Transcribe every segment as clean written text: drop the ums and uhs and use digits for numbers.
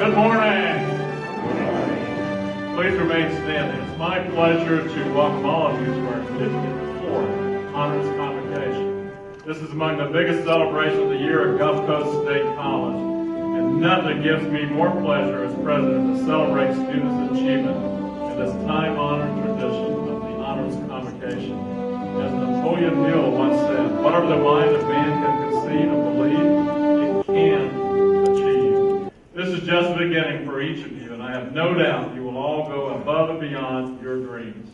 Good morning. Please remain standing. It's my pleasure to welcome all of you to our 54th Honors Convocation. This is among the biggest celebrations of the year at Gulf Coast State College, and nothing gives me more pleasure as president to celebrate students' achievement in this time-honored tradition of the Honors Convocation. As Napoleon Hill once said, whatever the mind of man can conceive and believe, it can achieve. This is just the beginning for each of you, and I have no doubt you will all go above and beyond your dreams.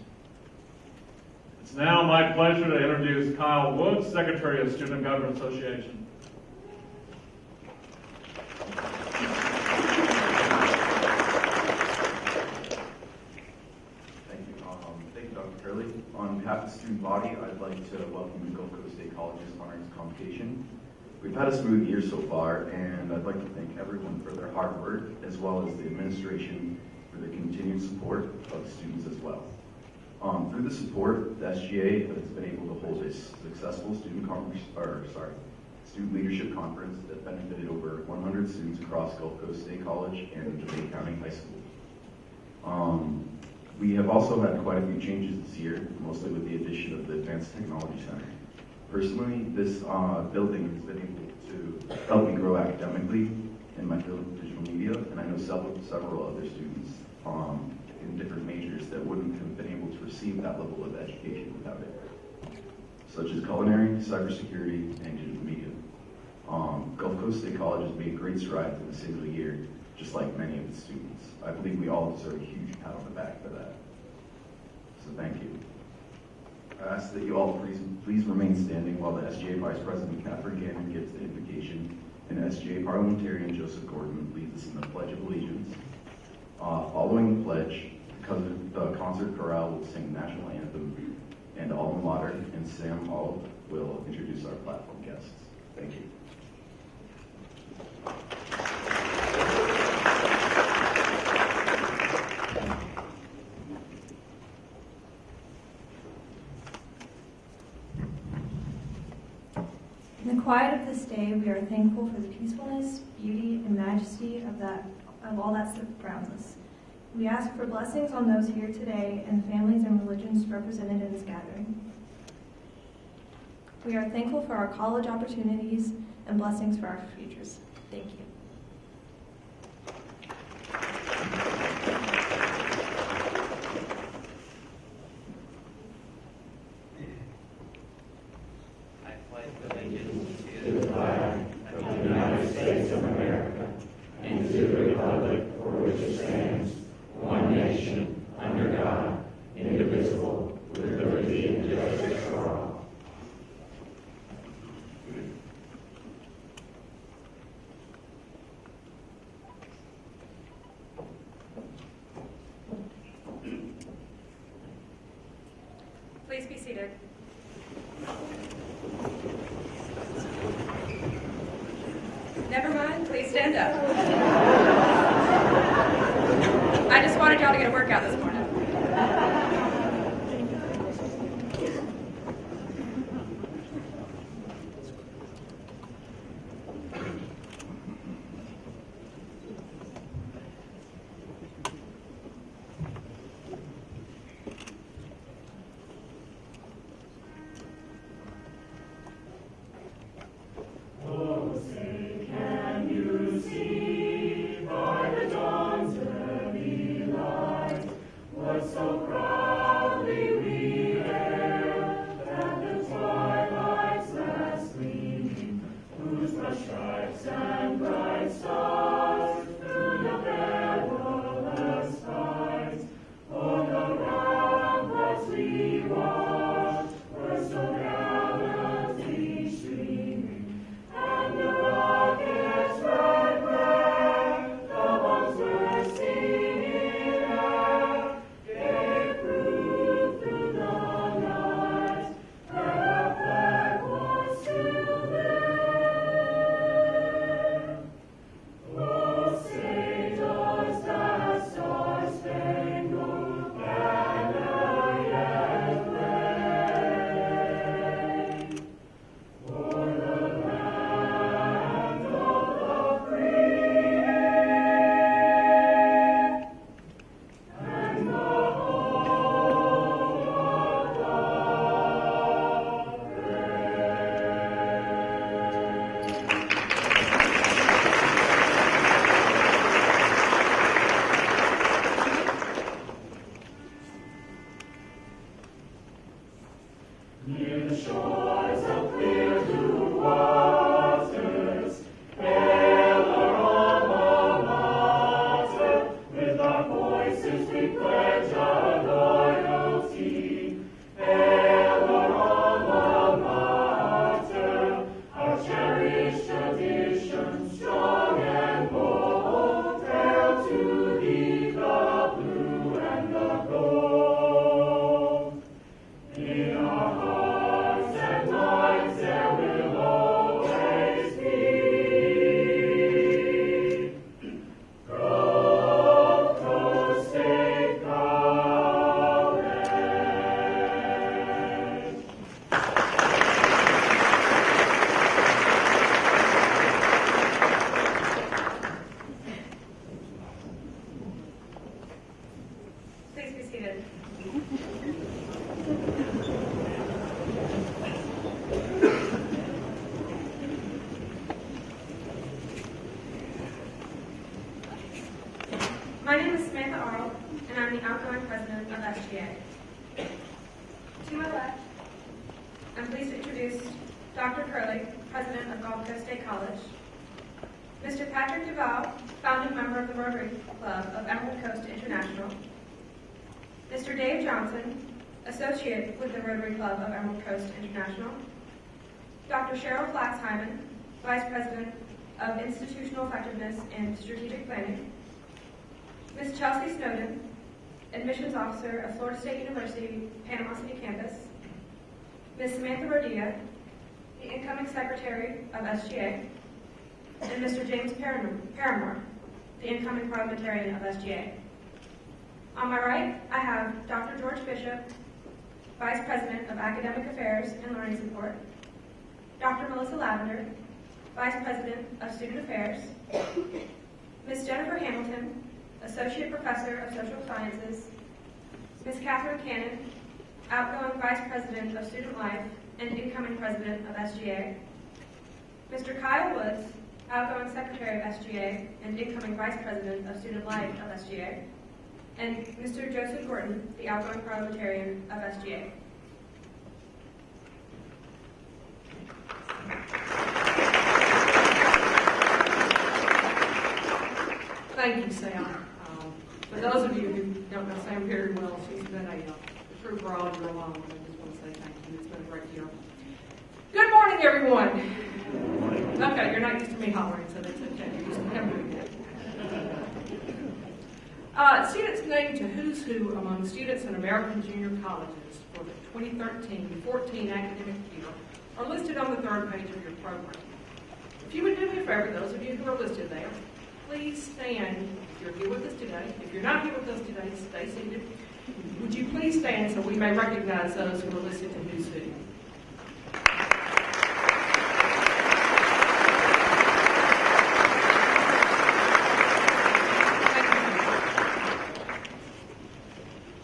It's now my pleasure to introduce Kyle Woods, Secretary of Student Government Association. Thank you, Dr. Curley. On behalf of the student body, I'd like to welcome you to Gulf Coast State College's Honors Convocation. We've had a smooth year so far, and I'd like to thank everyone for their hard work, as well as the administration for their continued support of students as well. Through the support, the SGA has been able to hold a successful student leadership conference that benefited over 100 students across Gulf Coast State College and Dade County High School. We have also had quite a few changes this year, mostly with the addition of the Advanced Technology Center. Personally, this building has been able to help me grow academically in my field of digital media, and I know several other students in different majors that wouldn't have been able to receive that level of education without it, such as culinary, cybersecurity, and digital media. Gulf Coast State College has made great strides in a single year, just like many of its students. I believe we all deserve a huge pat on the back for that. So thank you. I ask that you all please remain standing while the SGA Vice President Catherine Gannon gives the invocation, and SGA Parliamentarian Joseph Gordon leads us in the Pledge of Allegiance. Following the pledge, the concert chorale will sing the national anthem, and alma mater and Sam Olive will introduce our platform guests. Thank you. In the quiet of this day, we are thankful for the peacefulness, beauty, and majesty of all that surrounds us. We ask for blessings on those here today and the families and religions represented in this gathering. We are thankful for our college opportunities and blessings for our futures. Thank you. Please be seated. Never mind, please stand up. I just wanted y'all to get a workout this morning. President of Gulf Coast State College. Mr. Patrick Duval, founding member of the Rotary Club of Emerald Coast International. Mr. Dave Johnson, associate with the Rotary Club of Emerald Coast International. Dr. Cheryl Flaxhyman, Vice President of Institutional Effectiveness and Strategic Planning. Ms. Chelsea Snowden, Admissions Officer of Florida State University, Panama City Campus. Ms. Samantha Rodia, the Incoming Secretary of SGA. And Mr. James Paramore, the Incoming Parliamentarian of SGA. On my right, I have Dr. George Bishop, Vice President of Academic Affairs and Learning Support. Dr. Melissa Lavender, Vice President of Student Affairs. Ms. Jennifer Hamilton, Associate Professor of Social Sciences. Ms. Catherine Cannon, outgoing Vice President of Student Life and incoming President of SGA. Mr. Kyle Woods, outgoing Secretary of SGA and incoming Vice President of Student Life of SGA. And Mr. Joseph Gordon, the outgoing Parliamentarian of SGA. Thank you, Sam. For those of you who don't know Sam very well, she's been a trooper all year long. I just want to say thank you. It's been a great year. Good morning, everyone. Okay, you're not used to me hollering, so that's okay. You're used to him doing that. Students named to Who's Who among students in American junior colleges for the 2013-14 academic year are listed on the third page of your program. If you would do me a favor, those of you who are listed there, please stand if you're here with us today. If you're not here with us today, stay seated. Would you please stand so we may recognize those who are listed to Who's Who?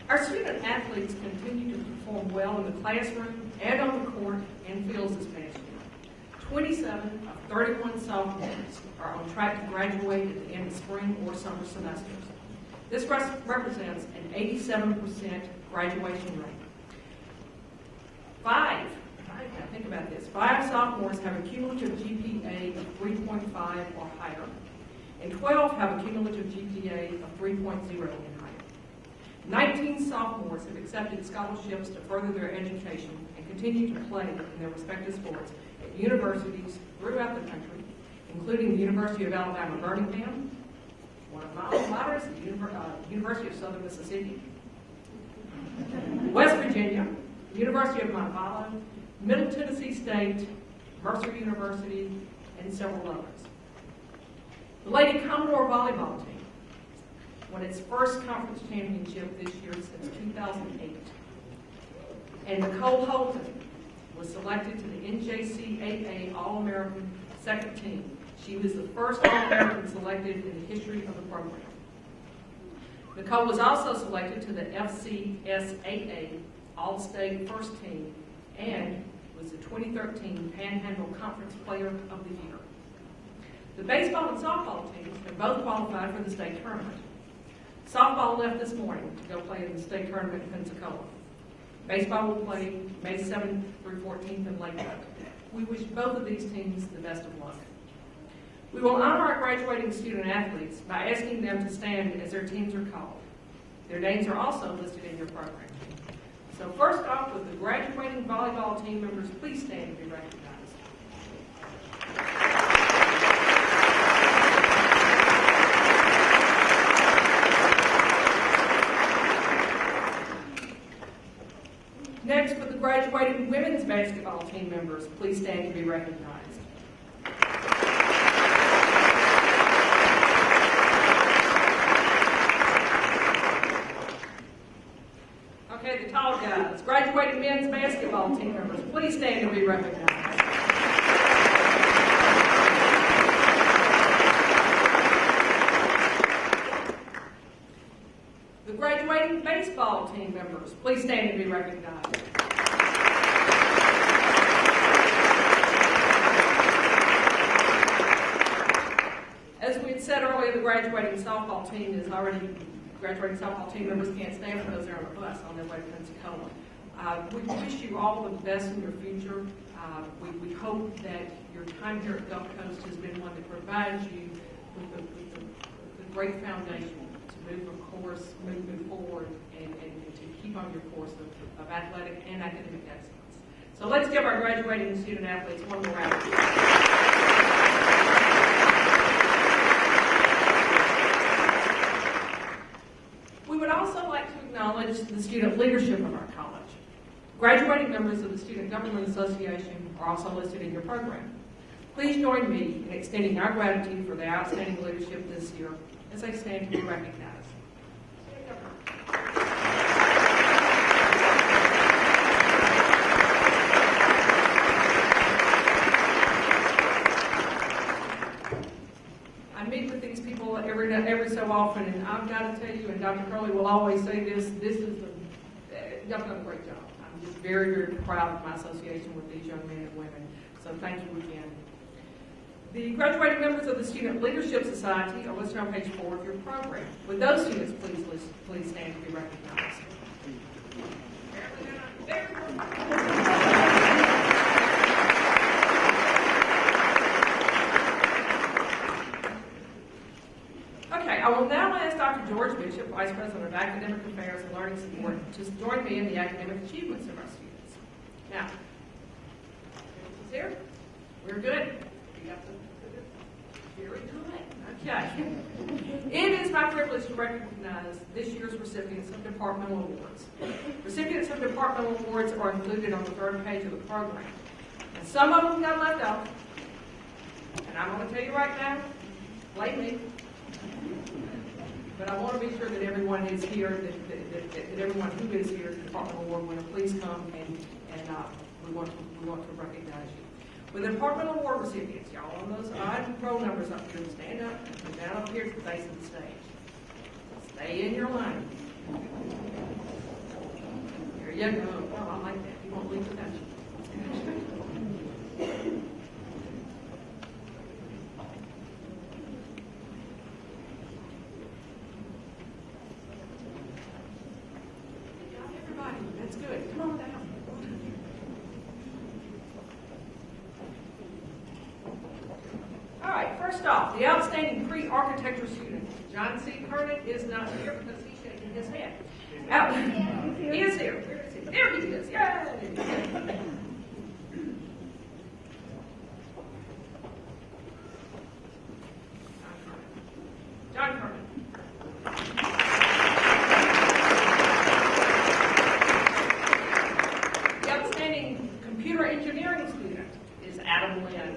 Our student athletes continue to perform well in the classroom and on the court and fields this past year. 27 of 31 sophomores are on track to graduate at the end of spring or summer semesters. This represents an 87% graduation rate. Five sophomores have a cumulative GPA of 3.5 or higher, and 12 have a cumulative GPA of 3.0 and higher. 19 sophomores have accepted scholarships to further their education and continue to play in their respective sports at universities throughout the country, including the University of Alabama, Birmingham, one of my alma maters, the University of Southern Mississippi, West Virginia, University of Montevallo, Middle Tennessee State, Mercer University, and several others. The Lady Commodore volleyball team won its first conference championship this year since 2008. And Nicole Holton was selected to the NJCAA All-American second team. She was the first All-American selected in the history of the program. Nicole was also selected to the FCSAA All-State first team and was the 2013 Panhandle Conference Player of the Year. The baseball and softball teams have both qualified for the state tournament. Softball left this morning to go play in the state tournament in Pensacola. Baseball will play May 7th through 14th in Lakewood. We wish both of these teams the best of luck. We will honor our graduating student athletes by asking them to stand as their teams are called. Their names are also listed in your program. So first off, with the graduating volleyball team members, please stand and be recognized. Next, with the graduating women's basketball team members, please stand to be recognized. Okay, the tall guys. Graduating men's basketball team members, please stand to be recognized. The graduating baseball team members, please stand to be recognized. As we had said earlier, the graduating softball team is already, graduating softball team members can't stand because they're on a bus on their way to Pensacola. We wish you all the best in your future. We hope that your time here at Gulf Coast has been one that provides you with the great foundation to move forward and to keep on your course of athletic and academic excellence. So let's give our graduating student athletes one more round of applause. We would also like to acknowledge the student leadership of our college. Graduating members of the Student Government Association are also listed in your program. Please join me in extending our gratitude for their outstanding leadership this year as they stand to be recognized. I meet with these people every so often, and I've got to tell you, and Dr. Curley will always say this is y'all done a great job. I'm just very, very proud of my association with these young men and women. So thank you again. The graduating members of the Student Leadership Society are listed on page 4 of your program. Would those students please stand to be recognized? Okay, I will now ask Dr. George Bishop, Vice President of Academic Affairs and Learning Support, to join me in the academic achievements of our students. Now, is here? We're good. Very good. Okay. It is my privilege to recognize this year's recipients of departmental awards. Recipients of departmental awards are included on the third page of the program. And some of them got left out. And I'm going to tell you right now, blame me. But I want to be sure that everyone is here, that everyone who is here, the departmental award winner, please come and we want to recognize you. With the departmental award recipients, y'all on those odd roll numbers up here, stand up and come down up here to the base of the stage. Stay in your line. There you go. Oh, I like that. You won't leave without you. Good job, everybody. That's good. Come on down. All right, first off, the outstanding pre-architecture student, John C. Kernan, is not here because he's shaking his head. He is here. Where is he? There he is. Yay! John Kernan. The outstanding computer engineering student is Adam Lynn.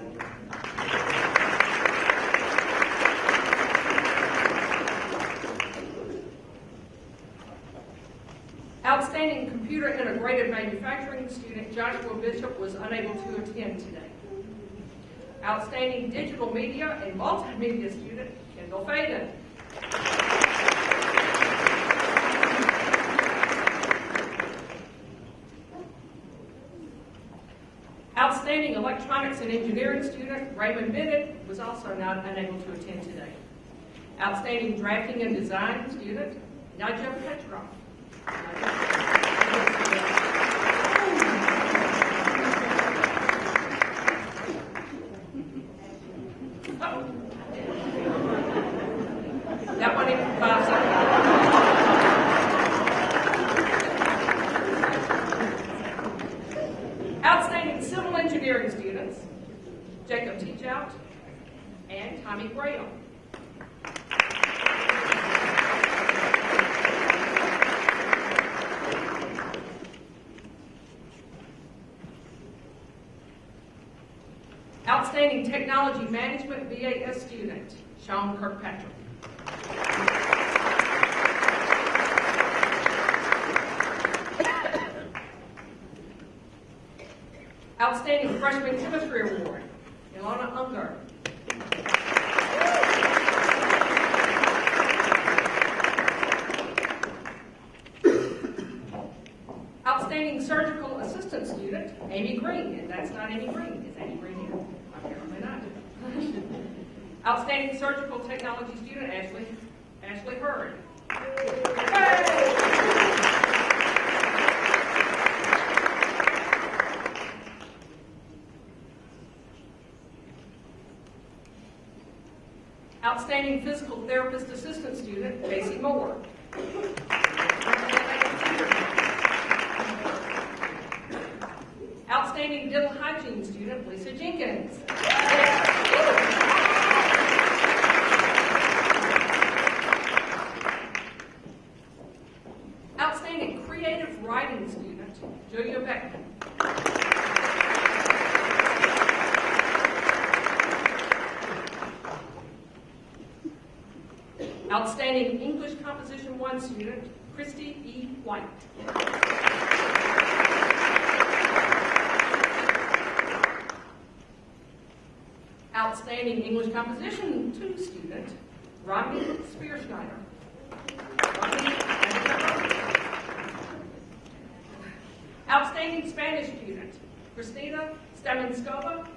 Outstanding computer integrated manufacturing student Joshua Bishop was unable to attend today. Outstanding digital media and multimedia student Kendall Faden. Outstanding electronics and engineering student Raymond Bennett was also not unable to attend today. Outstanding drafting and design student Nadja Petrov. That one even 5 seconds. Outstanding civil engineering students Jacob Teachout and Tommy Graham. Outstanding Technology Management BAS student, Sean Kirkpatrick. Outstanding Freshman Chemistry Award, Ilana Unger. Outstanding Surgical Assistant student, Amy Green, and that's not Amy Green. Is Amy Green here? Apparently not. Outstanding Surgical Technology student, Ashley Hurd. Outstanding physical therapist assistant student, Casey Moore. Outstanding dental hygiene student, Lisa Jenkins. Outstanding creative writing student, Julia Beckman. Outstanding English Composition 1 student, Christy E. White. Outstanding English Composition 2 student, Rodney Spearschneider. Outstanding Spanish student, Christina Staminskova.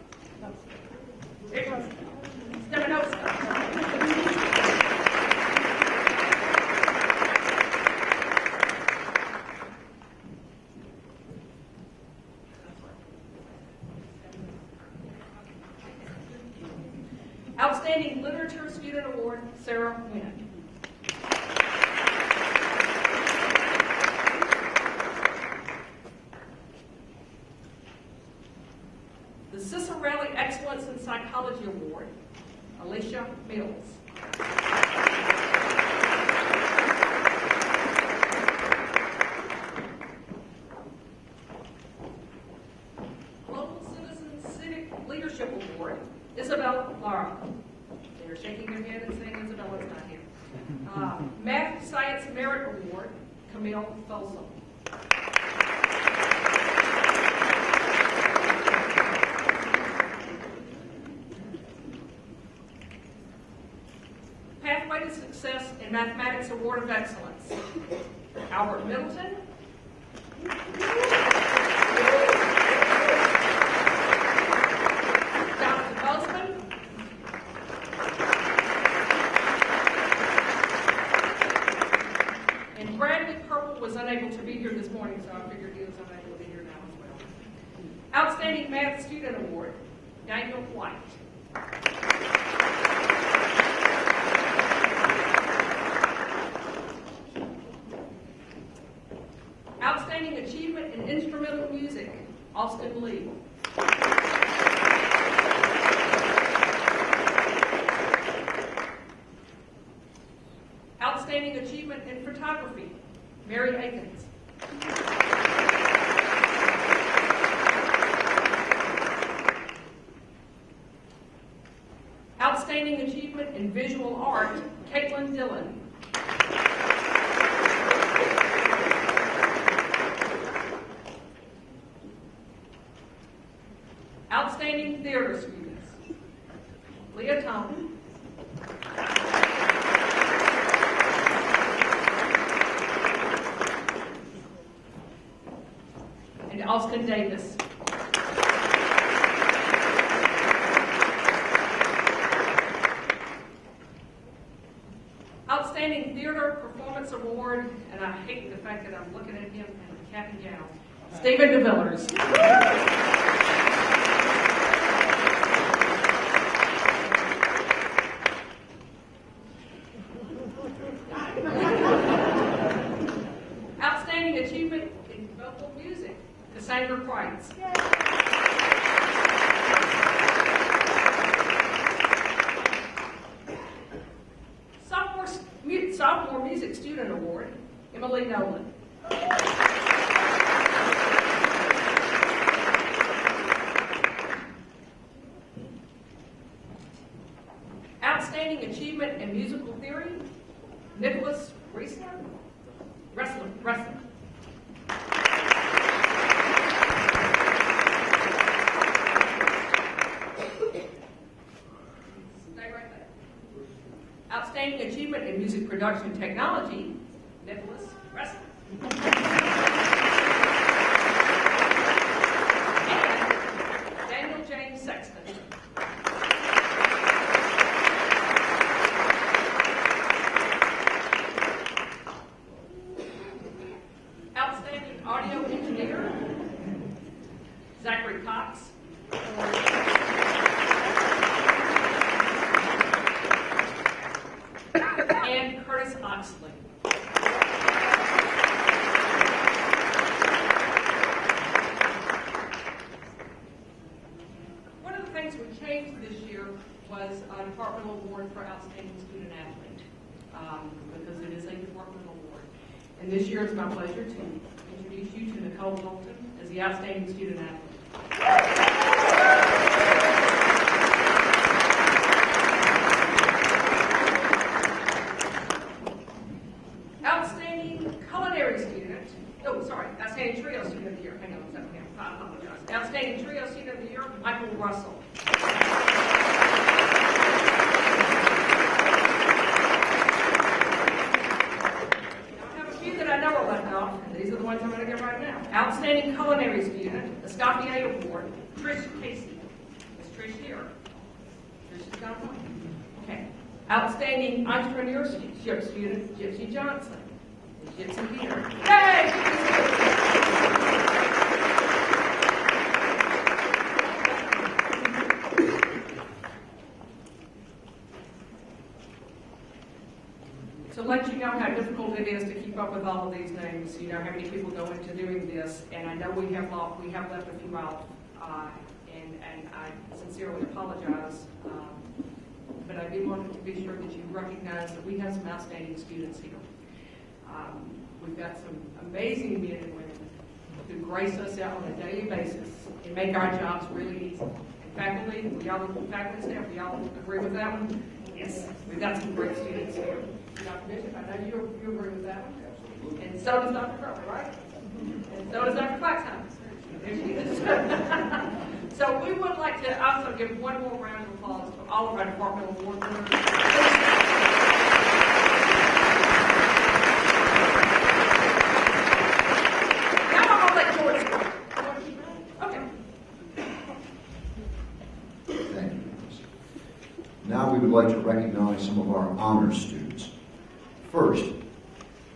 Outstanding Literature Student Award, Sarah Wynn. The Cicerelli Excellence in Psychology Award, Alicia Mills. Global Citizen Civic Leadership Award, Isabel Lara. They're shaking their head and saying Isabella's not here. Math Science Merit Award, Camille Folsom. Pathway to Success in Mathematics Award of Excellence, Albert Middleton. Jonathan Bozeman. And Bradley Purple was unable to be here this morning, so I figured he was unable to be here now as well. Outstanding Math Student Award, Daniel White. Outstanding Achievement in Instrumental Music, Austin Lee. Outstanding Achievement in Photography, Mary Akins. Outstanding Achievement in Visual Art, Caitlin Dillon. Outstanding Theater Students, Leah Thompson. And Austin Davis. Outstanding Theater Performance Award, and I hate the fact that I'm looking at him in the cap and gown, Stephen DeVillers. Outstanding Achievement in Vocal Music, Cassandra Price. Sophomore Music Student Award, Emily Nolan. Outstanding Achievement in Musical Theory, Nicholas Wrestler. Outstanding Achievement in Music Production Technology, Nicholas Wrestler. And Daniel James Sexton. Outstanding Audio Engineer, Zachary Cox. year was a departmental award for outstanding student athlete, because it is a departmental award. And this year it's my pleasure to introduce you to Nicole Bolton as the outstanding student athlete. Outstanding culinary student, outstanding trio student of the year. Hang on a second, I apologize. Outstanding trio student of the year, Michael Russell. I know are left off, and these are the ones I'm going to get right now. Outstanding culinary student, Escoffier Award, Trish Casey. Is Trish here? Trish is not one. Okay. Outstanding entrepreneurship student, Gypsy Johnson. Is Gypsy here? Yay! To let you know how difficult it is to keep up with all of these names, you know how many people go into doing this, and I know we have left a few out, and I sincerely apologize, but I do want to be sure that you recognize that we have some outstanding students here. We've got some amazing men and women who grace us out on a daily basis and make our jobs really easy. And faculty staff, we all agree with that one? Yes, we've got some great students here. Dr. Bishop, I know you agree with that one. And so does Dr. Crowley, right? And so does Dr. Claxton. There she is. So we would like to also give one more round of applause to all of our departmental award winners. Now I'm going to let George start. Okay. Thank you. Now we would like to recognize some of our honors students. First,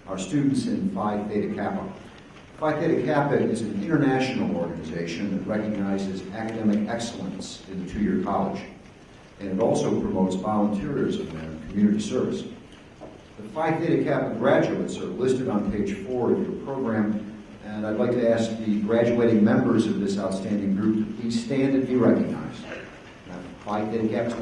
our students in Phi Theta Kappa. Phi Theta Kappa is an international organization that recognizes academic excellence in the two-year college, and it also promotes volunteerism and community service. The Phi Theta Kappa graduates are listed on page 4 of your program, and I'd like to ask the graduating members of this outstanding group to please stand and be recognized. Phi Theta Kappa.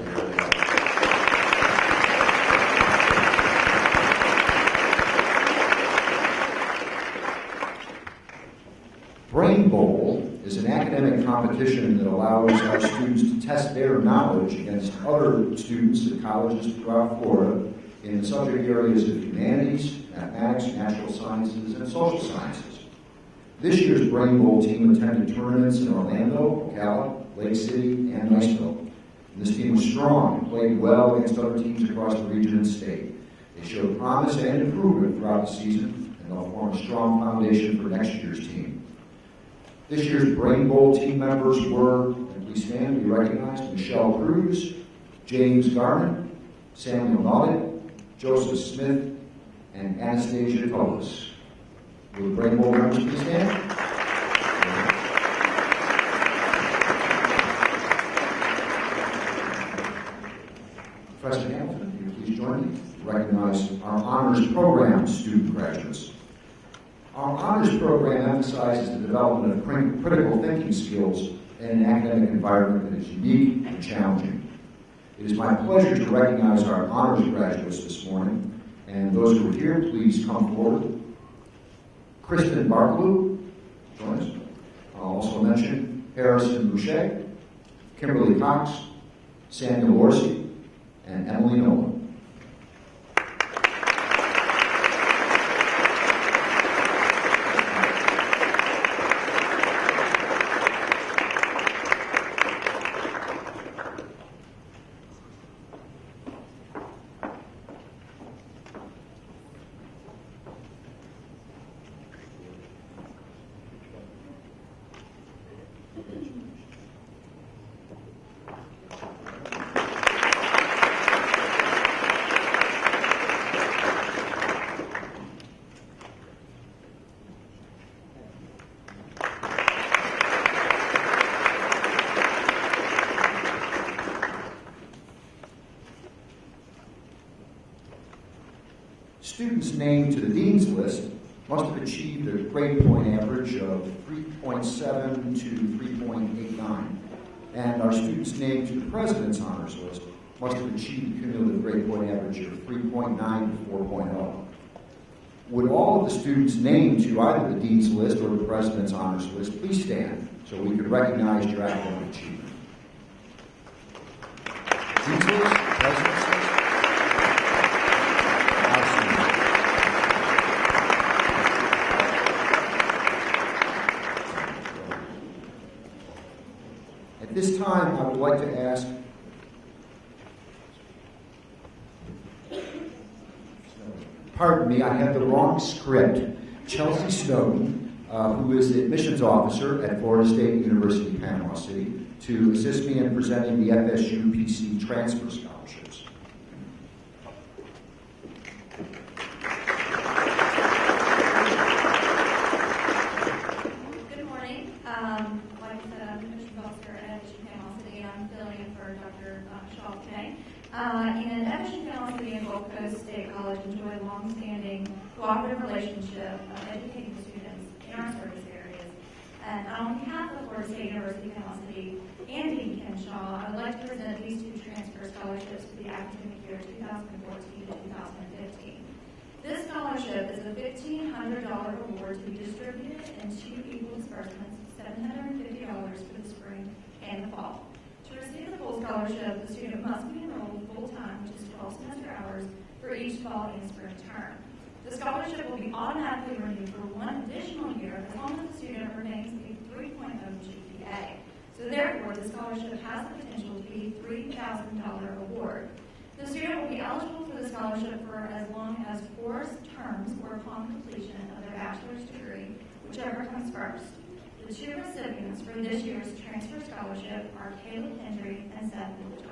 Brain Bowl is an academic competition that allows our students to test their knowledge against other students at colleges throughout Florida in subject areas of humanities, mathematics, natural sciences, and social sciences. This year's Brain Bowl team attended tournaments in Orlando, Ocala, Lake City, and Niceville. And this team was strong and played well against other teams across the region and state. They showed promise and improvement throughout the season, and they'll form a strong foundation for next year's team. This year's Brain Bowl team members were, and please stand, be recognized, Michelle Cruz, James Garman, Samuel Nollet, Joseph Smith, and Anastasia Tolis. Will the Brain Bowl members please stand? Professor Hamilton, will you please join me to recognize our Honors Program student graduates. Our Honors Program emphasizes the development of critical thinking skills in an academic environment that is unique and challenging. It is my pleasure to recognize our Honors graduates this morning, and those who are here, please come forward. Kristen Barkaloo, join us. I'll also mention Harrison Boucher, Kimberly Cox, Samuel Orsi, and Emily Nolan. Students named to the Dean's List must have achieved a grade point average of 3.7 to 3.89. and our students named to the President's Honors List must have achieved a cumulative grade point average of 3.9 to 4.0. Would all of the students named to either the Dean's List or the President's Honors List please stand so we can recognize your academic achievement? Dean's List, President's List. At this time, I would like to ask pardon me, I have the wrong script. Chelsea Snowden, who is the admissions officer at Florida State University, Panama City, to assist me in presenting the FSU PC transfer scholarships. Good morning. Like I said, I'm the admissions officer at FSU Panama City, and I'm filling in for Dr. Shaw today. And FSU Panama City and Gulf Coast State College enjoy a long-standing cooperative relationship of educating students in our service areas. And on behalf of Florida State University, Panama City, and Dean Ken Shaw, I would like to present these two transfer scholarships for the academic year 2014 to 2015. This scholarship is a $1,500 award to be distributed in two equal disbursements, $750 for the spring and the fall. To receive the full scholarship, the student must be enrolled full-time, which is 12 semester hours, for each fall and spring term. The scholarship will be automatically renewed for one additional year as long as the student remains a 3.0 GPA. So therefore, the scholarship has the potential to be a $3,000 award. The student will be eligible for the scholarship for as long as 4 terms or upon completion of their bachelor's degree, whichever comes first. The two recipients for this year's transfer scholarship are Caleb Hendry and Seth Littlejohn.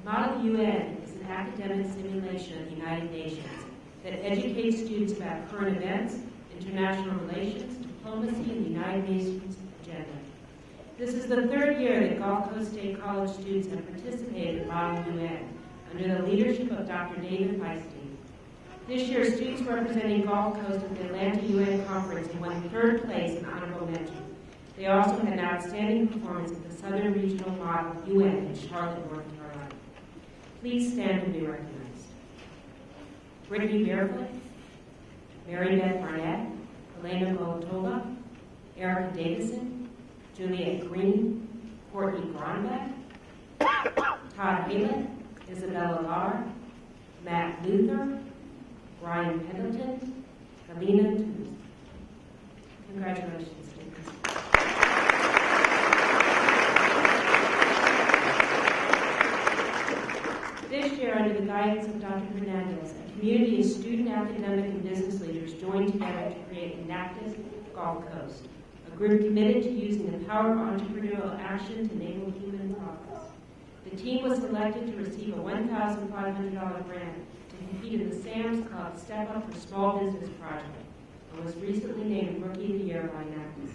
Model UN is an academic simulation of the United Nations that educates students about current events, international relations, diplomacy, and the United Nations agenda. This is the third year that Gulf Coast State College students have participated in Model UN under the leadership of Dr. David Feisty. This year, students representing Gulf Coast at the Atlanta UN Conference won third place in honorable mention. They also had an outstanding performance at the Southern Regional Model UN in Charlotte, North Carolina. Please stand and be recognized. Brittany Barefoot, Mary Beth Barnett, Elena Golotova, Erica Davison, Juliet Green, Courtney Gronbeck, Todd Halen, Isabella Lar, Matt Luther, Ryan Pendleton, Alina Toombs. Congratulations, students. This year, under the guidance of Dr. Hernandez, a community of student, academic, and business leaders joined together to create Enactus Gulf Coast, a group committed to using the power of entrepreneurial action to enable human progress. The team was selected to receive a $1,500 grant to compete in the Sam's Club Step Up for Small Business project and was recently named Rookie of the Year by Enactus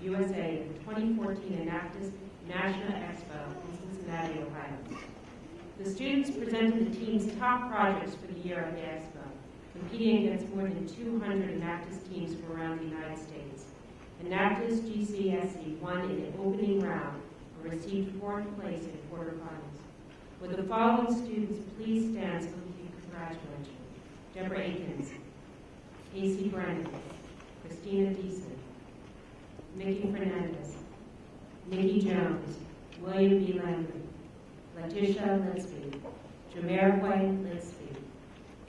USA in the 2014 Enactus National Expo in Cincinnati, Ohio. The students presented the team's top projects for the year at the Expo, competing against more than 200 Enactus teams from around the United States. Enactus GCSE won in the opening round and received 4th place in quarterfinals. Would the following students please stand so we can congratulate you? Deborah Akins, Casey Brennan, Christina Deason, Nikki Fernandez, Nikki Jones, William B. Landry, Letitia Linsby, Jamarway Linsby,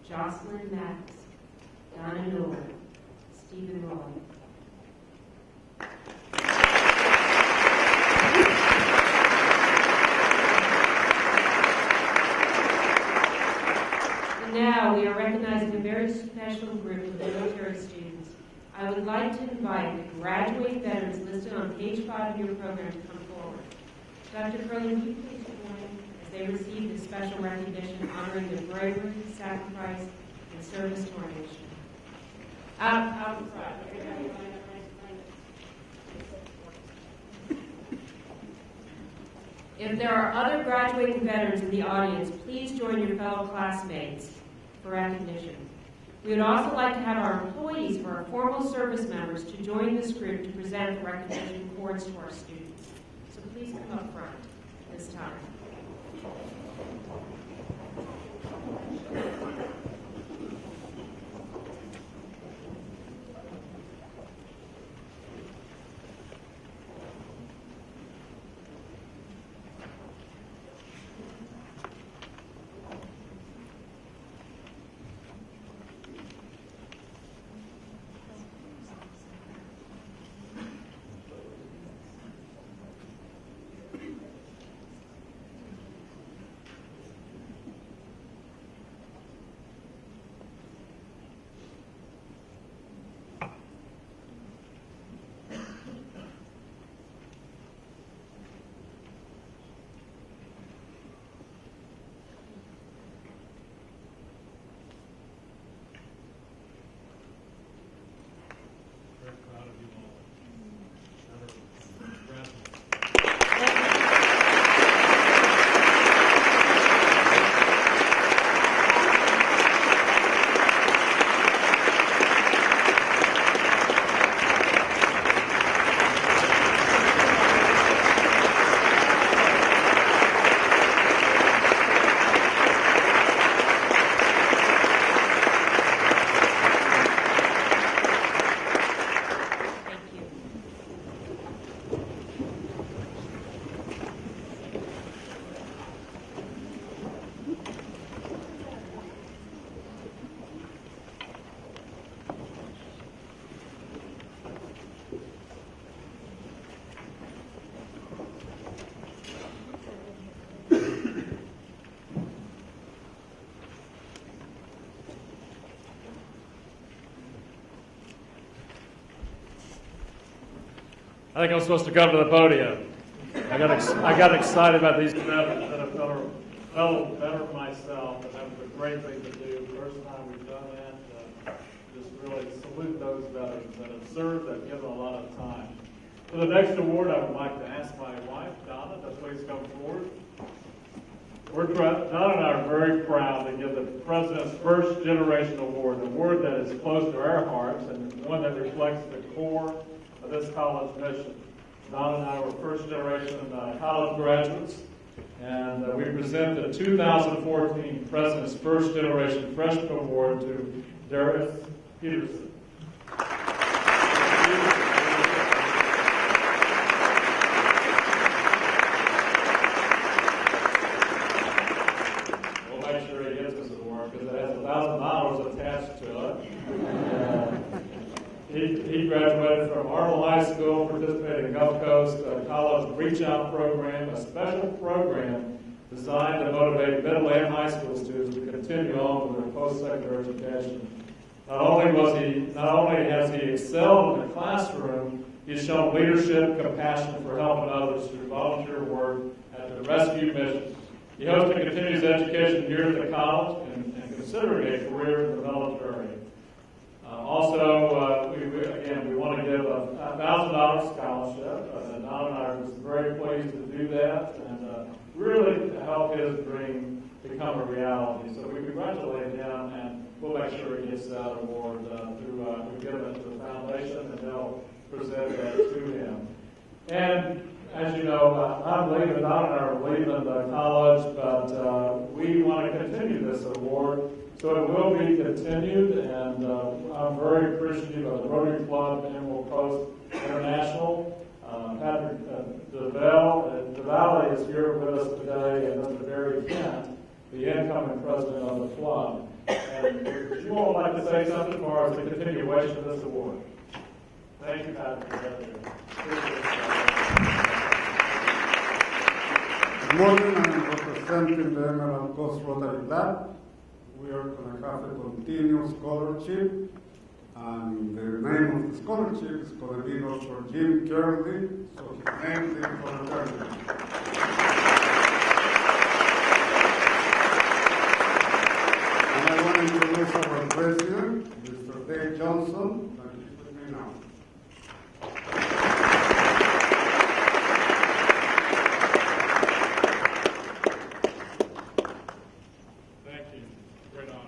Jocelyn Max, Donna Newell, Stephen Roy. invite the graduating veterans listed on page 5 of your program to come forward. Dr. Curley, would you please join as they receive this special recognition honoring their bravery, sacrifice, and service to our nation. Out front. If there are other graduating veterans in the audience, please join your fellow classmates for recognition. We would also like to have our employees or our formal service members to join this group to present the recognition cords to our students. So please come up front this time. I think I'm supposed to come to the podium. I got excited about these veterans that I felt better myself, and that was a great thing to do. First time we've done that. Just really salute those veterans that have served, that have given a lot of time. For the next award, I would like to ask my wife, Donna, to please come forward. Donna and I are very proud to give the President's First Generation Award, an award that is close to our hearts and one that reflects the core of this college mission. Donna and I were first generation college graduates, and we present the 2014 President's First Generation Freshman Award to Darius Peterson. We'll make sure he gets this award because it has $1,000 attached to it. He graduated from Arnold High School, participated in Gulf Coast College Reach Out program, a special program designed to motivate middle and high school students to continue on with their post-secondary education. Not only has he excelled in the classroom, he's shown leadership, compassion for helping others through volunteer work at the rescue missions. He hopes to continue his education here at the college and considering a career in the military. We want to give a $1,000 scholarship. Don and I are just very pleased to do that and really to help his dream become a reality. So we congratulate him, and we'll make sure he gets that award we give it to the foundation, and they'll present that to him. And as you know, I'm leaving, Don and I are leaving the college, but we want to continue this award. So it will be continued, and I'm very appreciative of the Rotary Club Annual Post International. Patrick DeValle is here with us today, and Mr. Barry Kent, the incoming president of the club. And would you all like to say something as far as the continuation of this award? Thank you, Patrick. Good morning, I'm representing the Emerald Coast Rotary Club. We are going to have a continuous scholarship, And the name of the scholarship is going to be Dr. Jim Curley, so his name is for eternity. And I want to introduce our president, Mr. Dave Johnson, that is with me now. Thank you. Great honor.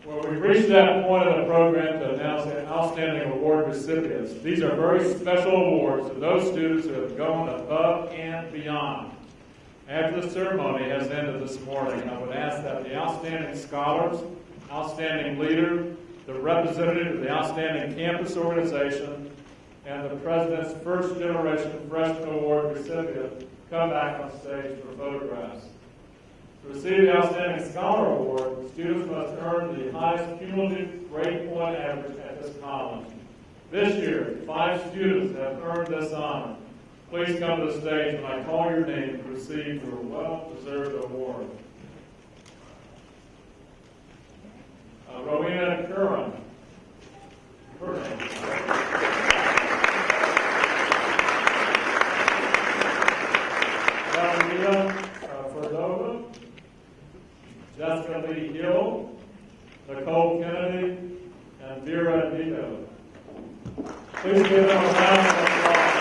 Well, we've reached that point of the program to announce the outstanding award recipients. These are very special awards to those students who have gone above and beyond. After the ceremony has ended this morning, I would ask that the outstanding scholars, outstanding leader, the representative of the outstanding campus organization, and the president's first generation freshman award recipient come back on stage for photographs. To receive the Outstanding Scholar Award, students must earn the highest cumulative grade point average at this college. This year, 5 students have earned this honor. Please come to the stage when I call your name to receive your well-deserved award. Rowena Curran. Valeria Cordova. Jessica Lee Hill, Nicole Kennedy, and Vera Nico. Please give them a round of applause.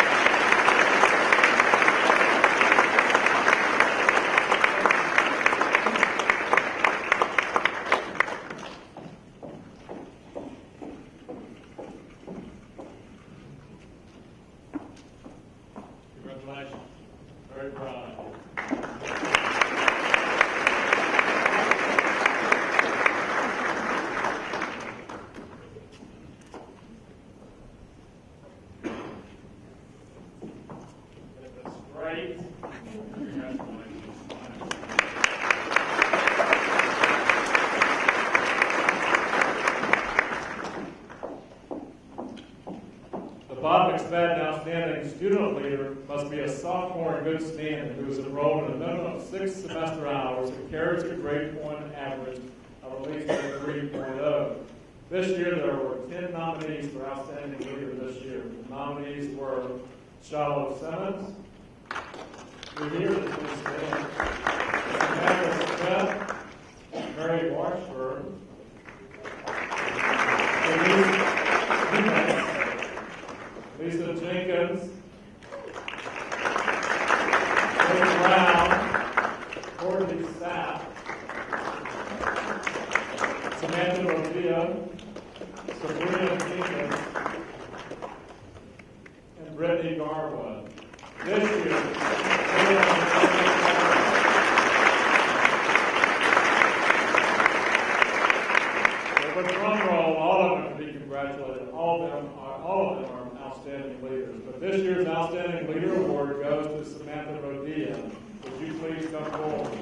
Congratulations. Very proud of you. Great. The Bob McSpadden Outstanding Student Leader must be a sophomore in good standing who is enrolled in a minimum of 6 semester hours and carries a grade point average of at least a 3.0. This year there were 10 nominees for Outstanding Leader this year. The nominees were Charlotte Simmons, Samantha Smith, Mary Washburn, Lisa Jenkins, Ray Brown, Courtney Sapp, Samantha Rodilla, Sabrina Jenkins, and Brittany Garwood. This year, with a drum roll, all of them to be congratulated. All of them are outstanding leaders. But this year's Outstanding Leader Award goes to Samantha Rodilla. Would you please come forward?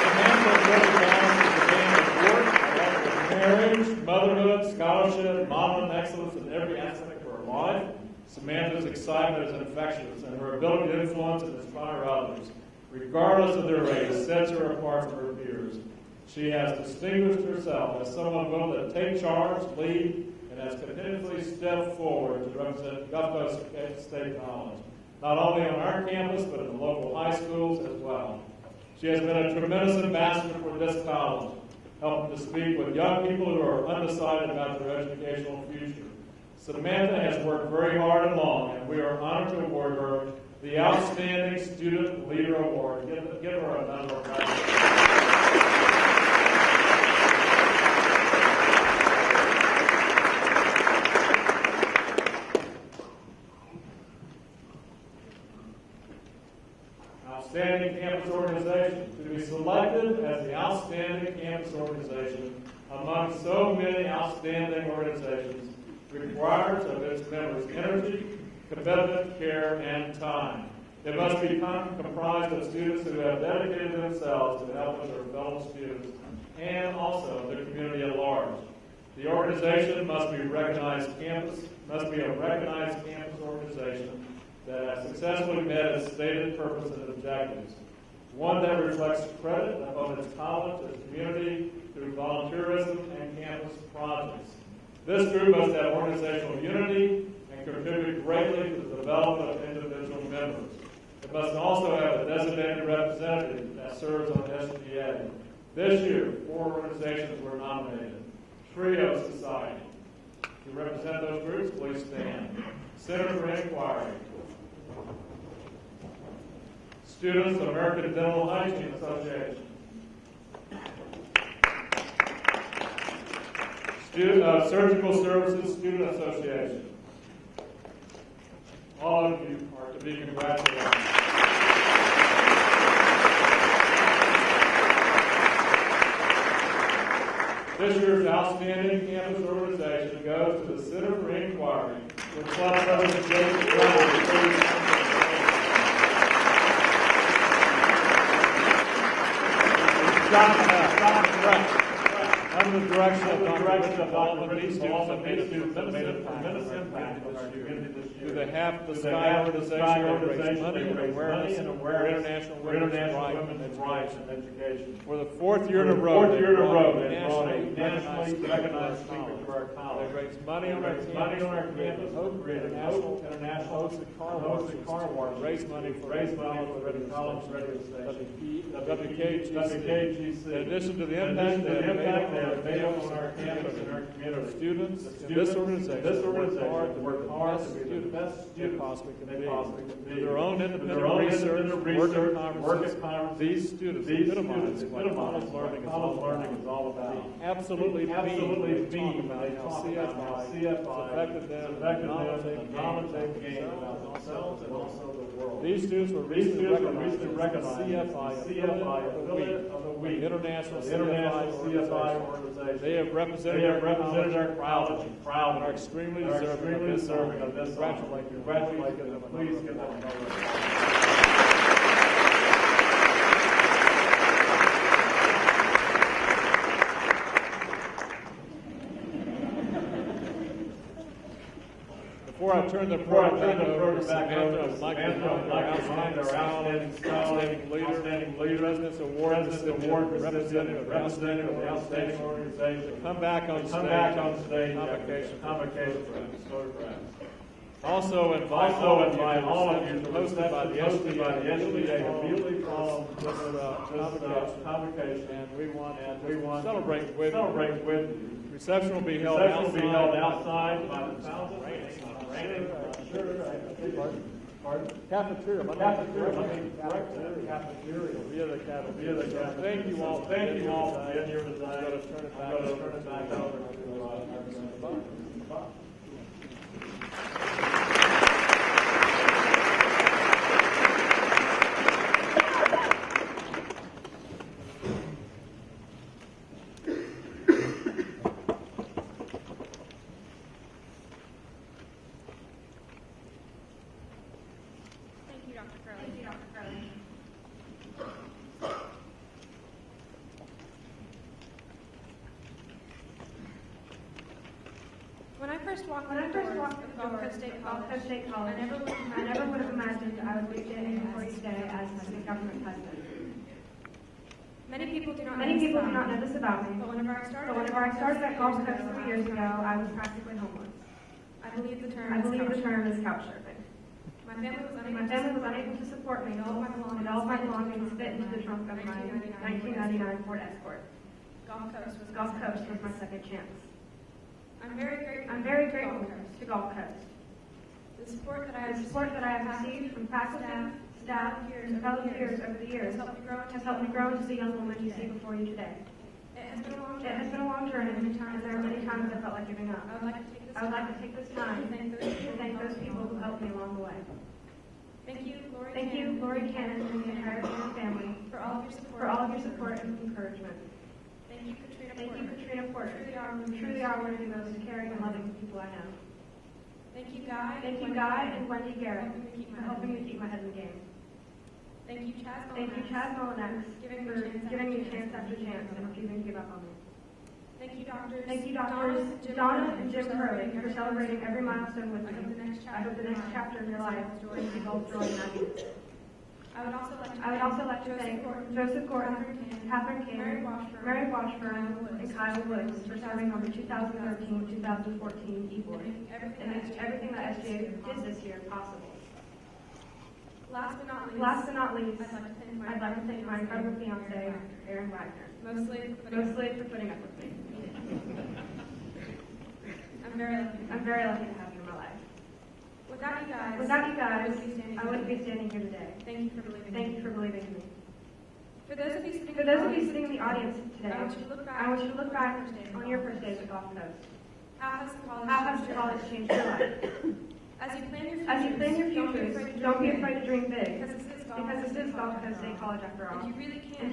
Samantha really balances the game of work, marriage, motherhood, scholarship, modeling excellence in every aspect of her life. Samantha's excitement is infectious, and her ability to influence and inspire others, regardless of their race, sets her apart from her peers. She has distinguished herself as someone willing to take charge, lead, and has continuously stepped forward to represent Gulf Coast State College, not only on our campus, but in the local high schools as well. She has been a tremendous ambassador for this college, helping to speak with young people who are undecided about their educational future. Samantha has worked very hard and long, and we are honored to award her the Outstanding Student Leader Award. Give her another round. Outstanding Campus Organization. To be selected as the Outstanding Campus Organization among so many outstanding organizations requires of its members energy, commitment, care, and time. It must be comprised of students who have dedicated themselves to helping their fellow students and also the community at large. The organization must be a recognized campus organization that has successfully met its stated purpose and objectives. One that reflects credit of both its college and its community through volunteerism and campus projects. This group must have organizational unity and contribute greatly to the development of individual members. It must also have a designated representative that serves on the SGA. This year, 4 organizations were nominated. Trio Society. To represent those groups, please stand. Center for Inquiry. Students of American Dental Hygiene Association. Surgical Services Student Association. All of you are to be congratulated. This year's Outstanding Campus Organization goes to the Center for Inquiry, with Club President James Brown. Under the direction of Dr. these students have made a tremendous impact on our community this year. Through the Half the Sky organization, raise money and awareness for international women's rights and education. For the 4th year in a row, they brought a nationally recognized speaker to our college. They raised money on our campus, created international hosted car washes, raised money for college radio station, WKGC. In addition to the impact they have made on our campus and our community, students in this organization work hard to be the best students they possibly can be. With their own independent research, work at conferences, these students epitomize what college learning is all about. Absolutely mean about how CFI has affected them, the knowledge they've gained about themselves and also the world. These students were recently recognized CFI Affiliate of the Week, International CFI Organization. They have represented our college and are extremely deserving of this. Congratulate them. Please give them another. Before I turn the program back over to Samantha, I'd like to remind our outstanding leader, President's Award, representative of the outstanding organization, to come back on stage, convocation photographs. Also invite all of you to hosted by the SBA immediately following this convocation, and we want to celebrate with you. Reception will be held outside by the fountain. Cafeteria. Thank you all for being here today. I'm going to turn it back over to Bob. When I first walked the doors of Gulf Coast State College, I never would have imagined I would be standing before you today as the government president. Many people do not know this about me. But whenever I started at Gulf Coast 3 years ago, I was practically homeless. I believe the term is couch surfing. My family was unable to support me, and all of my belongings fit into the trunk of my 1999 Ford Escort. Gulf Coast was my second chance. I'm very grateful to Gulf Coast. The support that I have received from faculty, staff, and fellow peers over the years has helped me grow into the young woman you see before you today. It has been a long journey, and there are many times I felt like giving up. I would like to take this time to thank those people who helped me along the way. Thank you, Lori Cannon, and the entire Cannon family for all of your support and encouragement. Thank you, Katrina Porter. Truly are one of the most caring and loving people I know. Thank you, Guy and Wendy Garrett for helping me keep my head in the game. Thank you, Chaz Molinex, for giving me chance after chance and refusing to give up on me. Thank you, doctors. Thank you, doctors Donna and Jim Curley, for celebrating every milestone with me. I hope the next chapter of your life brings you both joy and happiness. I would also like to thank Joseph Gordon, Catherine King, Mary Washburn, and Kyle Woods for serving on the 2013-2014 e-board and making everything that SGA did this year possible. Last but not least, I'd like to thank my incredible fiance, Aaron Wagner, mostly for putting up with me. I'm very lucky to have you in my life. Without you guys, I wouldn't be standing here today. Thank you for believing in me. For those of you sitting in the audience today, I want you to look back on your first days at Gulf Coast. How has the college changed your life? As you plan your futures, don't be afraid to dream big, because this is Gulf Coast State College after all. And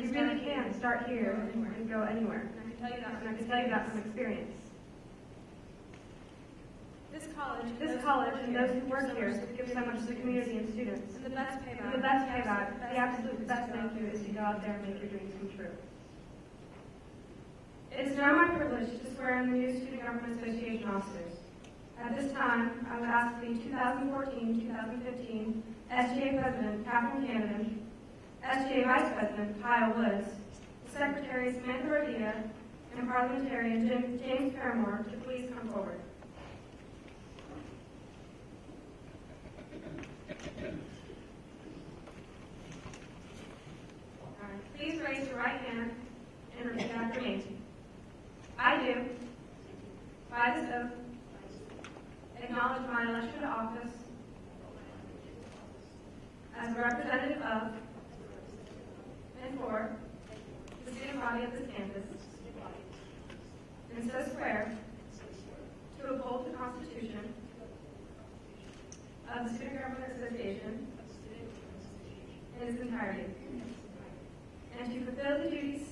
you really can start here and go anywhere. And I can tell you that from experience. This college and those who work here give so much to the community and students. And the best payback, the absolute best thank you is to go out there and make your dreams come true. It is now my privilege to swear in the new Student Government Association officers. At this time, I would ask the 2014-2015 SGA President, Catherine Cannon, SGA Vice President, Kyle Woods, Secretary Samantha Rodita, and Parliamentarian James Paramore to please come forward. Please raise your right hand and repeat after me. I do, by this oath, acknowledge my election to office as a representative of and for the student body of this campus, and so swear to uphold the Constitution of the Student Government Association in its entirety, and to fulfill the duties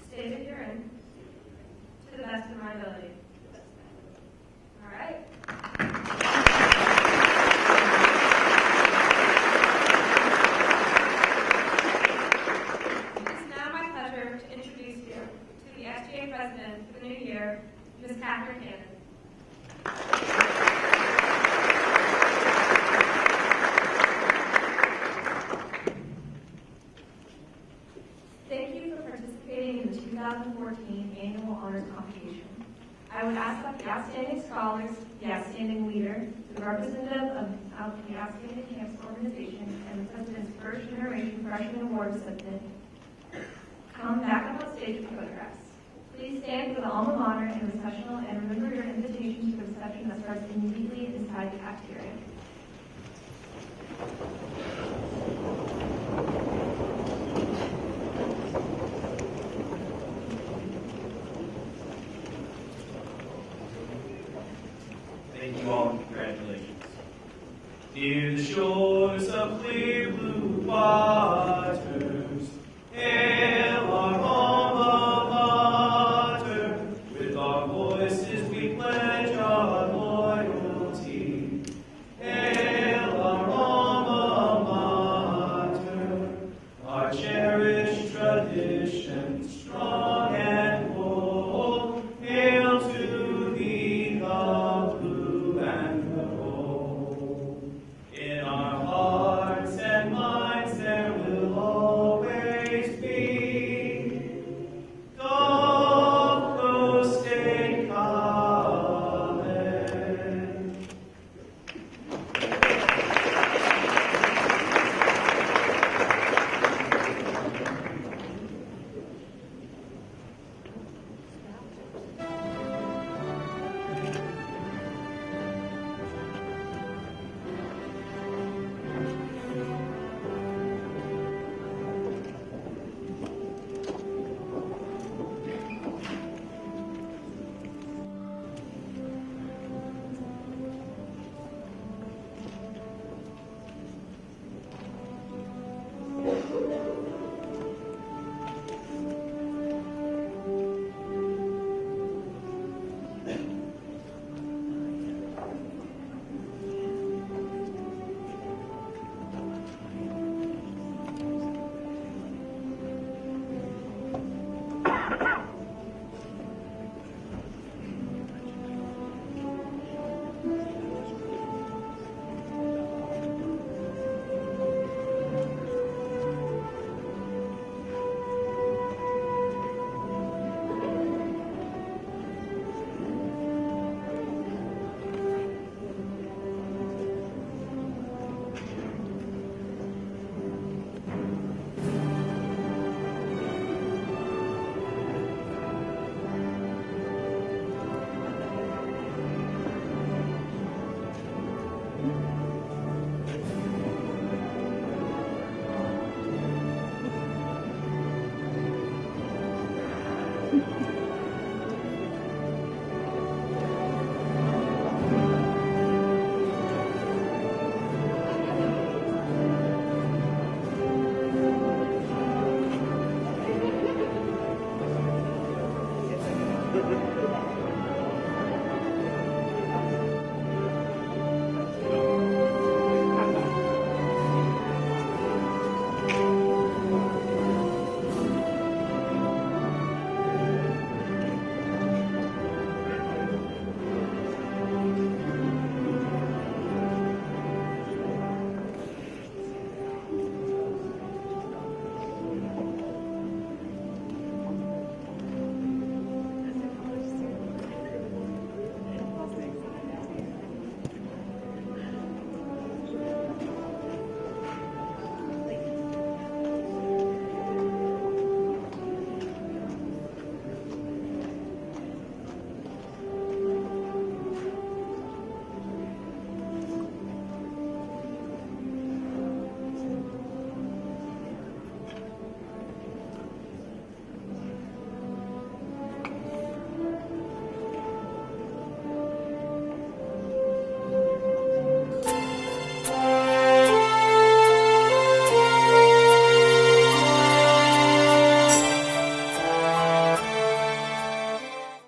stated herein to the best of my ability. All right. It is now my pleasure to introduce you to the SGA President for the new year, Ms. Catherine Cannon. Thank you for participating in the 2014 Annual Honors Convocation. I would ask that the outstanding scholars, the outstanding leader, the representative of the outstanding campus organization, and the President's first generation freshman award recipient come back up on stage for photographs. Please stand for the alma mater and recessional, and remember your invitation to the reception that starts immediately inside the cafeteria. Thank you all, and congratulations. Near the shores of clear blue waters, hail our alma mater. With our voices we pledge our loyalty. Hail our alma mater, our cherished tradition, strong and bold. Hail to thee, the blue and the gold. In our hearts and minds there